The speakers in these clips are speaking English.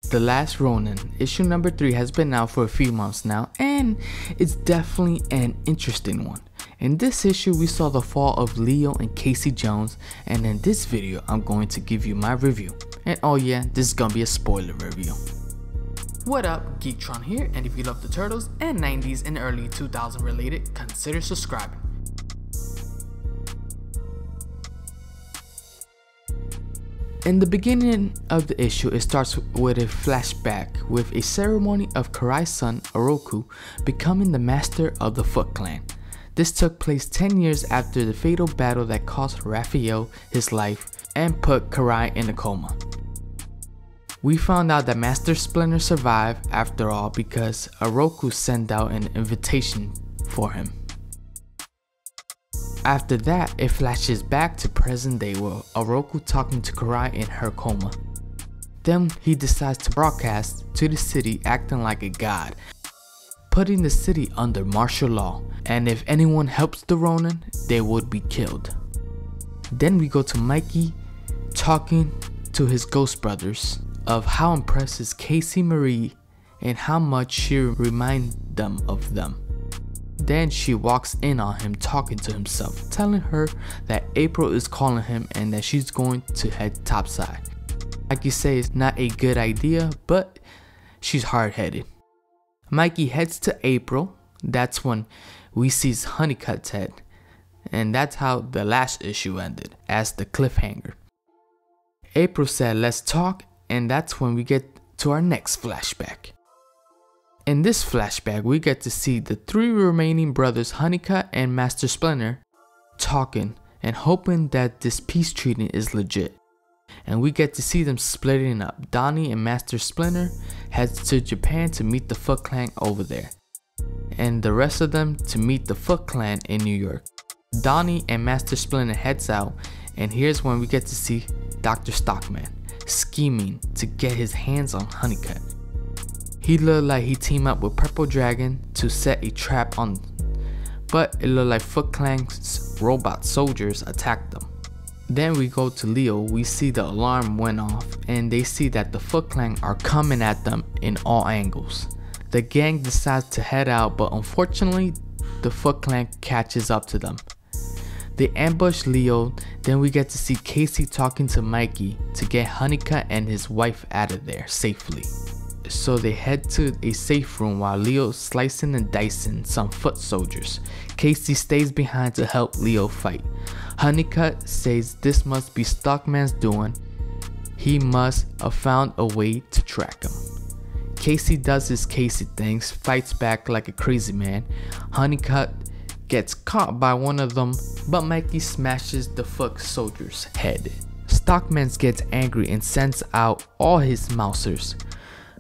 The Last Ronin, issue number 3 has been out for a few months now, and it's definitely an interesting one. In this issue, we saw the fall of Leo and Casey Jones, and in this video, I'm going to give you my review. And oh yeah, this is gonna be a spoiler review. What up, Geektron here, and if you love the Turtles and 90s and early 2000 related, consider subscribing. In the beginning of the issue, it starts with a flashback with a ceremony of Karai's son, Oroku, becoming the master of the Foot Clan. This took place 10 years after the fatal battle that cost Raphael his life and put Karai in a coma. We found out that Master Splinter survived after all because Oroku sent out an invitation for him. After that, it flashes back to present day with Oroku talking to Karai in her coma. Then he decides to broadcast to the city acting like a god, putting the city under martial law, and if anyone helps the Ronin, they would be killed. Then we go to Mikey talking to his ghost brothers of how impressed is Casey Marie and how much she reminds them of them. Then she walks in on him talking to himself, telling her that April is calling him and that she's going to head topside. Mikey says it's not a good idea, but she's hard-headed. Mikey heads to April. That's when we see Honeycutt's head, and that's how the last issue ended, as the cliffhanger. April said let's talk, and that's when we get to our next flashback. In this flashback, we get to see the 3 remaining brothers, Honeycutt and Master Splinter, talking and hoping that this peace treaty is legit. And we get to see them splitting up. Donnie and Master Splinter heads to Japan to meet the Foot Clan over there, and the rest of them to meet the Foot Clan in New York. Donnie and Master Splinter heads out, and here's when we get to see Dr. Stockman scheming to get his hands on Honeycutt. He looked like he teamed up with Purple Dragon to set a trap on, but it looked like Foot Clan's robot soldiers attacked them. Then we go to Leo. We see the alarm went off and they see that the Foot Clan are coming at them in all angles. The gang decides to head out, but unfortunately the Foot Clan catches up to them. They ambush Leo. Then we get to see Casey talking to Mikey to get Honeycutt and his wife out of there safely. So they head to a safe room while Leo's slicing and dicing some foot soldiers. Casey stays behind to help Leo fight. Honeycutt says this must be Stockman's doing. He must have found a way to track him. Casey does his Casey things, fights back like a crazy man. Honeycutt gets caught by one of them, but Mikey smashes the foot soldier's head. Stockman gets angry and sends out all his mousers.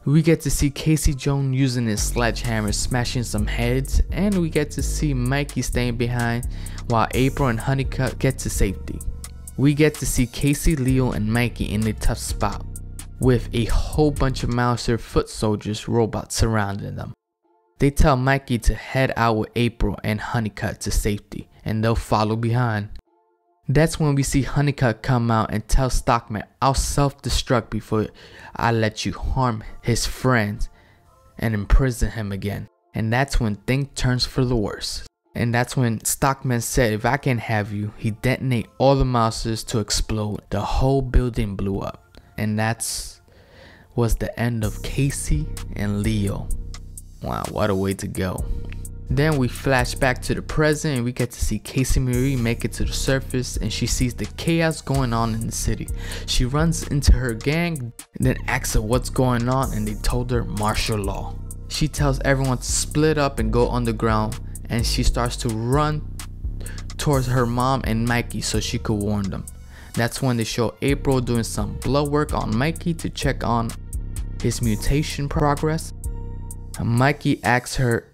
We get to see Casey Jones using his sledgehammer smashing some heads, and we get to see Mikey staying behind while April and Honeycutt get to safety. We get to see Casey, Leo, and Mikey in a tough spot with a whole bunch of Mouser foot soldiers robots surrounding them. They tell Mikey to head out with April and Honeycutt to safety, and they'll follow behind. That's when we see Honeycutt come out and tell Stockman, I'll self-destruct before I let you harm his friends and imprison him again. And that's when things turns for the worse. And that's when Stockman said, if I can have you, he detonate all the Mousers to explode. The whole building blew up. And that's was the end of Casey and Leo. Wow, what a way to go. Then we flash back to the present and we get to see Casey Marie make it to the surface, and she sees the chaos going on in the city. She runs into her gang, then asks her what's going on, and they told her martial law. She tells everyone to split up and go underground, and she starts to run towards her mom and Mikey so she could warn them. That's when they show April doing some blood work on Mikey to check on his mutation progress. Mikey asks her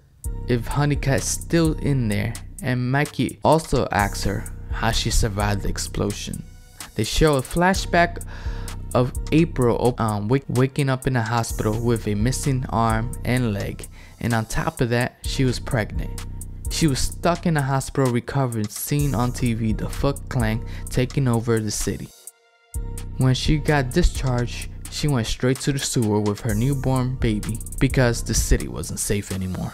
if Honeycutt's still in there, and Mikey also asks her how she survived the explosion. They show a flashback of April waking up in a hospital with a missing arm and leg, and on top of that she was pregnant. She was stuck in a hospital recovering, seeing on TV the Foot Clan taking over the city. When she got discharged, she went straight to the sewer with her newborn baby because the city wasn't safe anymore.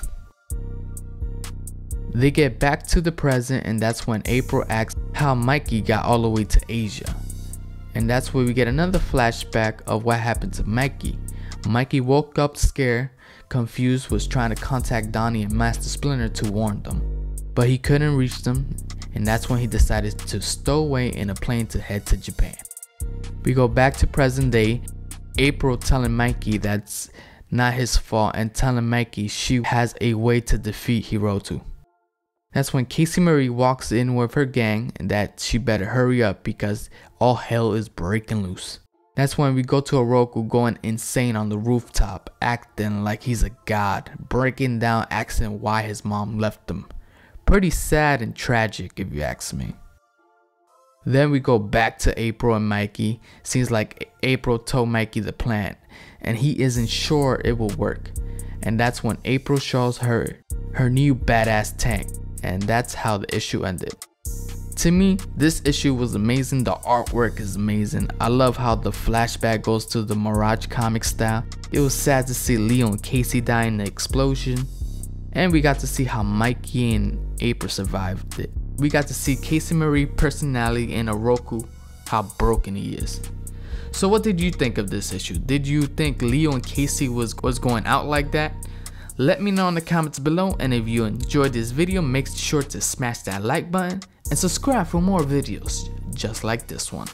They get back to the present, and that's when April asks how Mikey got all the way to Asia. And that's where we get another flashback of what happened to Mikey. Mikey woke up scared, confused, was trying to contact Donnie and Master Splinter to warn them, but he couldn't reach them, and that's when he decided to stow away in a plane to head to Japan. We go back to present day, April telling Mikey that's not his fault and telling Mikey she has a way to defeat Hiroto. That's when Casey Marie walks in with her gang and that she better hurry up because all hell is breaking loose. That's when we go to Oroku going insane on the rooftop, acting like he's a god, breaking down, asking why his mom left him. Pretty sad and tragic if you ask me. Then we go back to April and Mikey. Seems like April told Mikey the plan and he isn't sure it will work. And that's when April shows her new badass tank. And that's how the issue ended. To me, this issue was amazing. The artwork is amazing. I love how the flashback goes to the Mirage comic style. It was sad to see Leo and Casey die in the explosion. And we got to see how Mikey and April survived it. We got to see Casey Marie's personality and Oroku, how broken he is. So what did you think of this issue? Did you think Leo and Casey was going out like that? Let me know in the comments below, and if you enjoyed this video, make sure to smash that like button and subscribe for more videos just like this one.